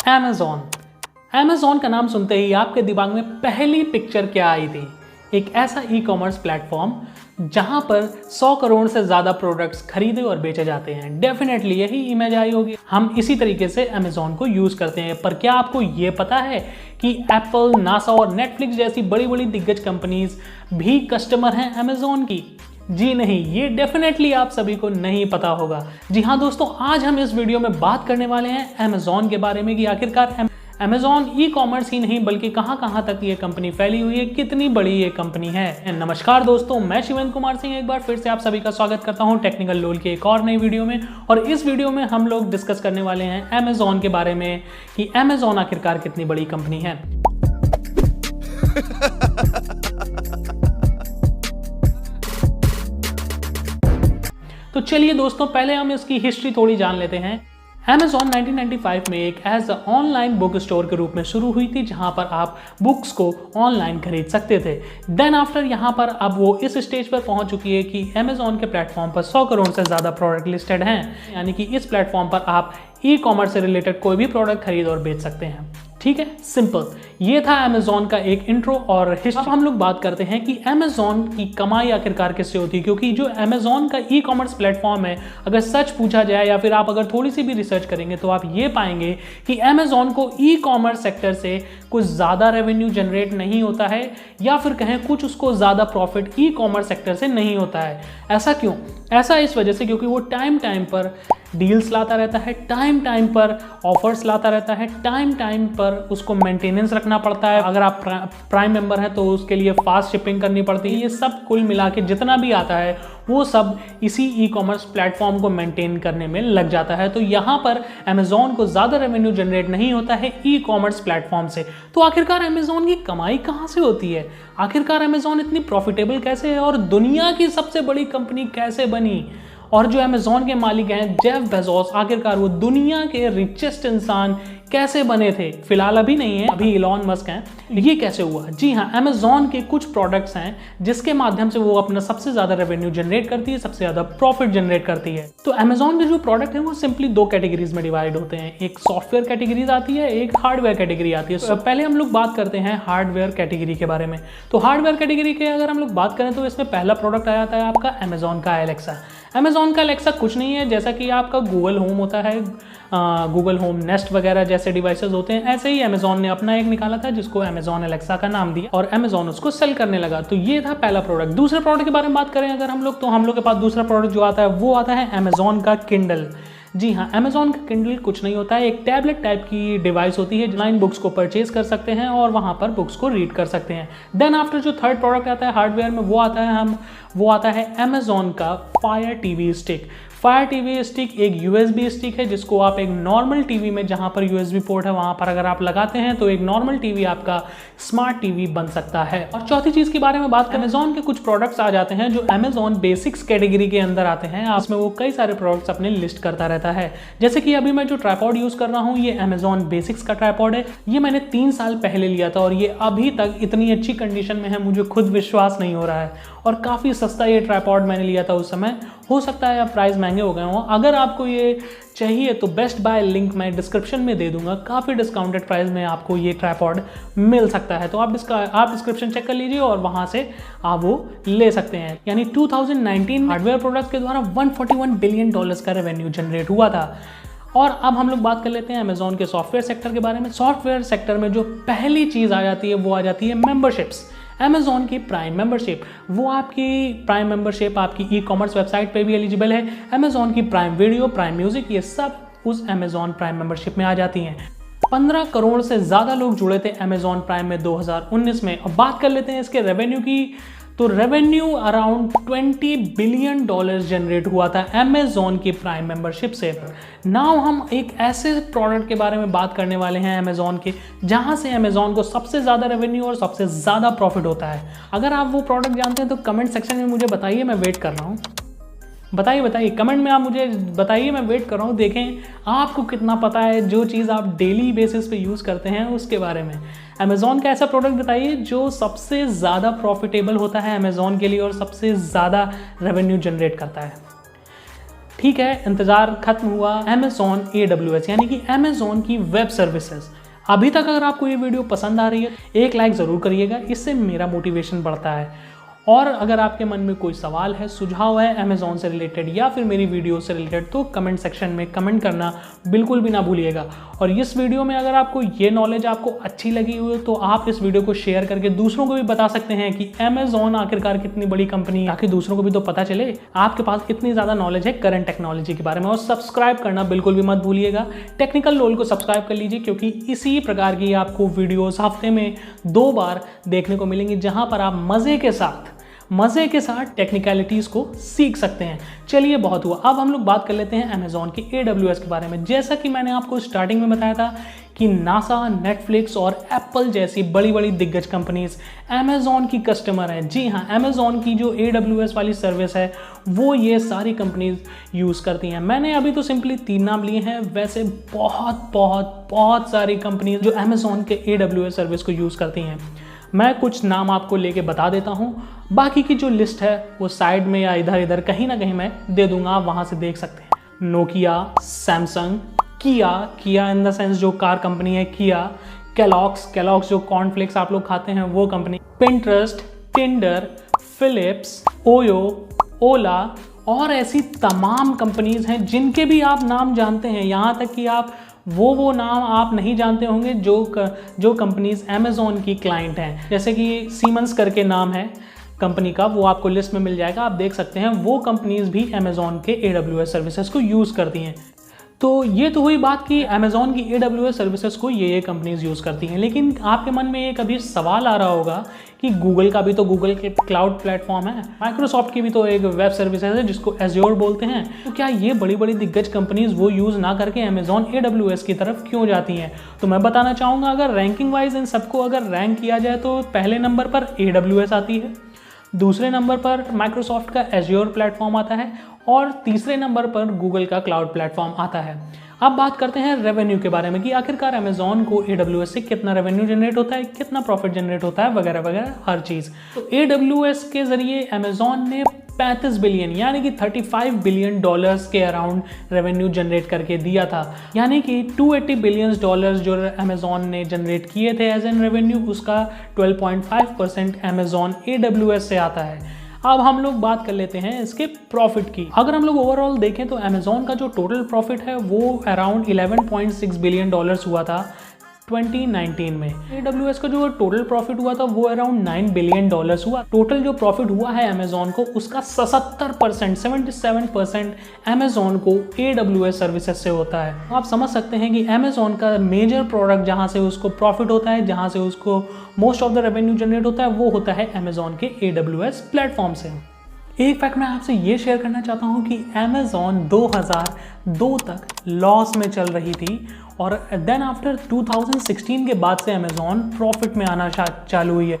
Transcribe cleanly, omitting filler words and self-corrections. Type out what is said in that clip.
Amazon का नाम सुनते ही आपके दिमाग में पहली पिक्चर क्या आई थी? एक ऐसा ई कॉमर्स प्लेटफॉर्म जहां पर 100 करोड़ से ज़्यादा प्रोडक्ट्स खरीदे और बेचे जाते हैं। डेफिनेटली यही इमेज आई होगी। हम इसी तरीके से अमेज़ॉन को यूज़ करते हैं। पर क्या आपको ये पता है कि एप्पल, नासा और नेटफ्लिक्स जैसी बड़ी बड़ी दिग्गज कंपनीज भी कस्टमर हैं अमेज़ॉन की? जी नहीं, ये डेफिनेटली आप सभी को नहीं पता होगा। जी हाँ दोस्तों, आज हम इस वीडियो में बात करने वाले हैं अमेज़ॉन के बारे में कि आखिरकार अमेज़ॉन ई कॉमर्स ही नहीं बल्कि कहां तक ये कंपनी फैली हुई है, कितनी बड़ी ये कंपनी है। नमस्कार दोस्तों, मैं शिवेंद्र कुमार सिंह एक बार फिर से आप सभी का स्वागत करता हूं टेक्निकल लोल के एक और नई वीडियो में। और इस वीडियो में हम लोग डिस्कस करने वाले हैं अमेज़ॉन के बारे में कि अमेज़ॉन आखिरकार कितनी बड़ी कंपनी है। तो चलिए दोस्तों, पहले हम इसकी हिस्ट्री थोड़ी जान लेते हैं। अमेज़ॉन 1995 में एक एज ऑनलाइन बुक स्टोर के रूप में शुरू हुई थी, जहां पर आप बुक्स को ऑनलाइन खरीद सकते थे। देन आफ्टर यहाँ पर अब वो इस स्टेज पर पहुंच चुकी है कि अमेज़ॉन के प्लेटफॉर्म पर 100 करोड़ से ज़्यादा प्रोडक्ट लिस्टेड हैं, यानी कि इस प्लेटफॉर्म पर आप ई कॉमर्स से रिलेटेड कोई भी प्रोडक्ट खरीद और बेच सकते हैं। ठीक है, सिंपल। ये था अमेज़ॉन का एक इंट्रो और हिस्ट्री। अब हम लोग बात करते हैं कि अमेज़ॉन की कमाई आखिरकार किससे होती है, क्योंकि जो अमेज़ॉन का ई कॉमर्स प्लेटफॉर्म है, अगर सच पूछा जाए या फिर आप अगर थोड़ी सी भी रिसर्च करेंगे तो आप ये पाएंगे कि अमेज़ॉन को ई कॉमर्स सेक्टर से कुछ ज़्यादा रेवेन्यू जनरेट नहीं होता है, या फिर कहें कुछ उसको ज़्यादा प्रॉफिट ई कॉमर्स सेक्टर से नहीं होता है। ऐसा क्यों? ऐसा इस वजह से क्योंकि वो टाइम पर डील्स लाता रहता है, टाइम पर ऑफर्स लाता रहता है, टाइम पर उसको मेंटेनेंस रखना पड़ता है। अगर आप प्राइम मेंबर हैं तो उसके लिए फास्ट शिपिंग करनी पड़ती है। ये सब कुल मिला के जितना भी आता है वो सब इसी ई कॉमर्स प्लेटफॉर्म को मेंटेन करने में लग जाता है। तो यहाँ पर अमेज़ॉन को ज़्यादा रेवेन्यू जनरेट नहीं होता है ई कॉमर्स प्लेटफॉर्म से। तो आखिरकार अमेज़ॉन की कमाई कहाँ से होती है? आखिरकार अमेज़ॉन इतनी प्रॉफिटेबल कैसे है और दुनिया की सबसे बड़ी कंपनी कैसे बनी? और जो अमेज़ॉन के मालिक हैं जेफ बेजोस, आखिरकार वो दुनिया के रिचेस्ट इंसान कैसे बने थे? फिलहाल अभी नहीं है, अभी इलॉन मस्क हैं। ये कैसे हुआ? जी हाँ, अमेज़ॉन के कुछ प्रोडक्ट्स हैं जिसके माध्यम से वो अपना सबसे ज़्यादा रेवेन्यू जनरेट करती है, सबसे ज़्यादा प्रॉफिट जनरेट करती है। तो अमेज़ॉन के जो प्रोडक्ट हैं वो सिंपली दो कैटेगरीज में डिवाइड होते हैं। एक सॉफ्टवेयर कैटेगरीज आती है, एक हार्डवेयर कैटेगरी आती है। पहले हम लोग बात करते हैं हार्डवेयर कैटेगरी के बारे में। तो हार्डवेयर कैटेगरी के अगर हम लोग बात करें तो इसमें पहला प्रोडक्ट आ जाता है आपका अमेज़ॉन का एलेक्सा। अमेज़ॉन का एलेक्सा कुछ नहीं है, जैसा कि आपका गूगल होम होता है, गूगल होम नेस्ट वगैरह जैसे डिवाइसेस होते हैं, ऐसे ही अमेज़ॉन ने अपना एक निकाला था जिसको अमेज़ॉन एलेक्सा का नाम दिया और अमेज़ॉन उसको सेल करने लगा। तो ये था पहला प्रोडक्ट। दूसरे प्रोडक्ट के बारे में बात करें अगर हम लोग, तो हम लोग के पास दूसरा प्रोडक्ट जो आता है वो आता है अमेज़ॉन का किंडल। जी हाँ, अमेज़ॉन का किंडल कुछ नहीं होता है, एक टैबलेट टाइप की डिवाइस होती है, ऑनलाइन बुक्स को परचेज कर सकते हैं और वहाँ पर बुक्स को रीड कर सकते हैं। देन आफ्टर जो थर्ड प्रोडक्ट आता है हार्डवेयर में वो आता है अमेज़ॉन का fire TV stick. Fire TV stick एक USB स्टिक है जिसको आप एक नॉर्मल टीवी में, जहाँ पर USB पोर्ट है वहाँ पर अगर आप लगाते हैं तो एक नॉर्मल टीवी आपका स्मार्ट टीवी बन सकता है। और चौथी चीज़ के बारे में बात करें, अमेज़ॉन के कुछ प्रोडक्ट्स आ जाते हैं जो अमेज़ॉन बेसिक्स कैटेगरी के अंदर आते हैं। उसमें वो कई सारे प्रोडक्ट्स अपने लिस्ट करता रहता है। जैसे कि अभी मैं जो ट्राइपॉड यूज़ कर रहा हूँ ये अमेज़ॉन बेसिक्स का ट्राइपॉड है। ये मैंने 3 साल पहले लिया था और ये अभी तक इतनी अच्छी कंडीशन में है, मुझे खुद विश्वास नहीं हो रहा है। और काफ़ी सस्ता ये ट्राइपॉड मैंने लिया था उस समय। हो सकता है अब प्राइस महंगे हो गए हों। अगर आपको ये चाहिए तो बेस्ट बाय लिंक मैं डिस्क्रिप्शन में दे दूंगा, काफ़ी डिस्काउंटेड प्राइस में आपको ये ट्राइपॉड मिल सकता है। तो आप डिस्क्रिप्शन चेक कर लीजिए और वहाँ से आप वो ले सकते हैं। यानी 2019 हार्डवेयर प्रोडक्ट्स के द्वारा $141 बिलियन का रेवेन्यू जनरेट हुआ था। और अब हम लोग बात कर लेते हैं अमेज़ॉन के सॉफ्टवेयर सेक्टर के बारे में। सॉफ्टवेयर सेक्टर में जो पहली चीज़ आ जाती है वो आ जाती है मेंबरशिप्स। अमेज़ॉन की प्राइम मेंबरशिप, वो आपकी प्राइम मेंबरशिप आपकी ई कॉमर्स वेबसाइट पे भी एलिजिबल है। अमेज़ॉन की प्राइम वीडियो, प्राइम म्यूजिक, ये सब उस अमेज़ॉन प्राइम मेंबरशिप में आ जाती हैं। 15 करोड़ से ज़्यादा लोग जुड़े थे अमेज़ॉन प्राइम में 2019 में। अब बात कर लेते हैं इसके रेवेन्यू की। तो रेवेन्यू अराउंड $20 बिलियन जनरेट हुआ था अमेज़ॉन की प्राइम मेंबरशिप से। नाउ हम एक ऐसे प्रोडक्ट के बारे में बात करने वाले हैं अमेज़ॉन के, जहां से अमेज़ॉन को सबसे ज़्यादा रेवेन्यू और सबसे ज़्यादा प्रॉफिट होता है। अगर आप वो प्रोडक्ट जानते हैं तो कमेंट सेक्शन में मुझे बताइए, मैं वेट कर रहा हूँ। बताइए कमेंट में आप मुझे बताइए, मैं वेट कर रहा हूँ। देखें आपको कितना पता है जो चीज़ आप डेली बेसिस पे यूज़ करते हैं उसके बारे में। अमेज़ॉन का ऐसा प्रोडक्ट बताइए जो सबसे ज़्यादा प्रॉफिटेबल होता है अमेज़ॉन के लिए और सबसे ज़्यादा रेवेन्यू जनरेट करता है। ठीक है, इंतजार खत्म हुआ। Amazon AWS यानी कि Amazon की वेब सर्विसेज। अभी तक अगर आपको ये वीडियो पसंद आ रही है, एक लाइक ज़रूर करिएगा, इससे मेरा मोटिवेशन बढ़ता है। और अगर आपके मन में कोई सवाल है, सुझाव है Amazon से रिलेटेड या फिर मेरी वीडियो से रिलेटेड, तो कमेंट सेक्शन में कमेंट करना बिल्कुल भी ना भूलिएगा। और इस वीडियो में अगर आपको ये नॉलेज आपको अच्छी लगी हो तो आप इस वीडियो को शेयर करके दूसरों को भी बता सकते हैं कि Amazon आखिरकार कितनी बड़ी कंपनी है, ताकि दूसरों को भी तो पता चले आपके पास इतनी ज़्यादा नॉलेज है करंट टेक्नोलॉजी के बारे में। और सब्सक्राइब करना बिल्कुल भी मत भूलिएगा, टेक्निकल लोल को सब्सक्राइब कर लीजिए, क्योंकि इसी प्रकार की आपको वीडियोज़ हफ्ते में 2 बार देखने को मिलेंगी, जहाँ पर आप मज़े के साथ टेक्निकलिटीज़ को सीख सकते हैं। चलिए, बहुत हुआ, अब हम लोग बात कर लेते हैं Amazon की AWS के बारे में। जैसा कि मैंने आपको स्टार्टिंग में बताया था कि नासा, नेटफ्लिक्स और एप्पल जैसी बड़ी बड़ी दिग्गज कंपनीज Amazon की कस्टमर हैं। जी हाँ, Amazon की जो AWS वाली सर्विस है वो ये सारी कंपनीज यूज़ करती हैं। मैंने अभी तो सिंपली 3 नाम लिए हैं, वैसे बहुत सारी कंपनीज जो Amazon के AWS सर्विस को यूज़ करती हैं। मैं कुछ नाम आपको लेके बता देता हूँ, बाकी की जो लिस्ट है वो साइड में या इधर इधर कहीं ना कहीं मैं दे दूंगा, आप वहाँ से देख सकते हैं। नोकिया, सैमसंग, किया इन द सेंस जो कार कंपनी है किया, केलॉग्स जो कॉर्नफ्लेक्स आप लोग खाते हैं वो company, Pinterest, Tinder, Philips, Oyo, Ola और ऐसी तमाम कंपनीज हैं जिनके भी आप नाम जानते हैं। यहाँ तक कि आप वो नाम आप नहीं जानते होंगे जो कंपनीज Amazon की क्लाइंट हैं। जैसे कि सीमेंस करके नाम है कंपनी का, वो आपको लिस्ट में मिल जाएगा, आप देख सकते हैं। वो कंपनीज भी Amazon के AWS सर्विसेज को यूज़ करती हैं। तो ये तो हुई बात कि Amazon की AWS सर्विसेज को ये कंपनीज यूज़ करती हैं। लेकिन आपके मन में एक अभी सवाल आ रहा होगा कि गूगल का भी तो गूगल के क्लाउड प्लेटफॉर्म है, माइक्रोसॉफ्ट की भी तो एक वेब सर्विसेज है जिसको एज्योर बोलते हैं, तो क्या ये बड़ी बड़ी दिग्गज कंपनीज वो यूज़ ना करके Amazon AWS की तरफ क्यों जाती हैं? तो मैं बताना चाहूँगा, अगर रैंकिंग वाइज इन सबको अगर रैंक किया जाए तो पहले नंबर पर AWS आती है, दूसरे नंबर पर माइक्रोसॉफ्ट का एज्योर प्लेटफॉर्म आता है और तीसरे नंबर पर गूगल का क्लाउड प्लेटफॉर्म आता है। अब बात करते हैं रेवेन्यू के बारे में कि आखिरकार Amazon को AWS से कितना रेवेन्यू जनरेट होता है, कितना प्रॉफिट जनरेट होता है, वगैरह वगैरह हर चीज़। तो AWS के ज़रिए Amazon ने 35 बिलियन यानी कि $35 बिलियन के अराउंड रेवेन्यू जनरेट करके दिया था। यानी कि $280 बिलियन जो Amazon ने जनरेट किए थे एज एन रेवेन्यू, उसका 12.5% Amazon AWS से आता है। अब हम लोग बात कर लेते हैं इसके प्रॉफिट की। अगर हम लोग ओवरऑल देखें तो Amazon का जो टोटल प्रॉफिट है वो अराउंड $11.6 बिलियन हुआ था 2019 में। AWS का जो टोटल प्रॉफिट हुआ था वो अराउंड $9 बिलियन हुआ। टोटल जो प्रॉफिट हुआ है Amazon को, उसका 77% Amazon को AWS सर्विसेज से होता है। आप समझ सकते हैं कि Amazon का मेजर प्रोडक्ट जहां से उसको प्रॉफिट होता है, जहां से उसको most of the revenue generate होता है, वो होता है Amazon के AWS प्लेटफॉर्म से। एक फैक्ट मैं आपसे ये शेयर करना चाहता हूँ कि Amazon 2002 तक लॉस में चल रही थी और देन आफ्टर 2016 के बाद से Amazon प्रॉफिट में आना चालू हुई है।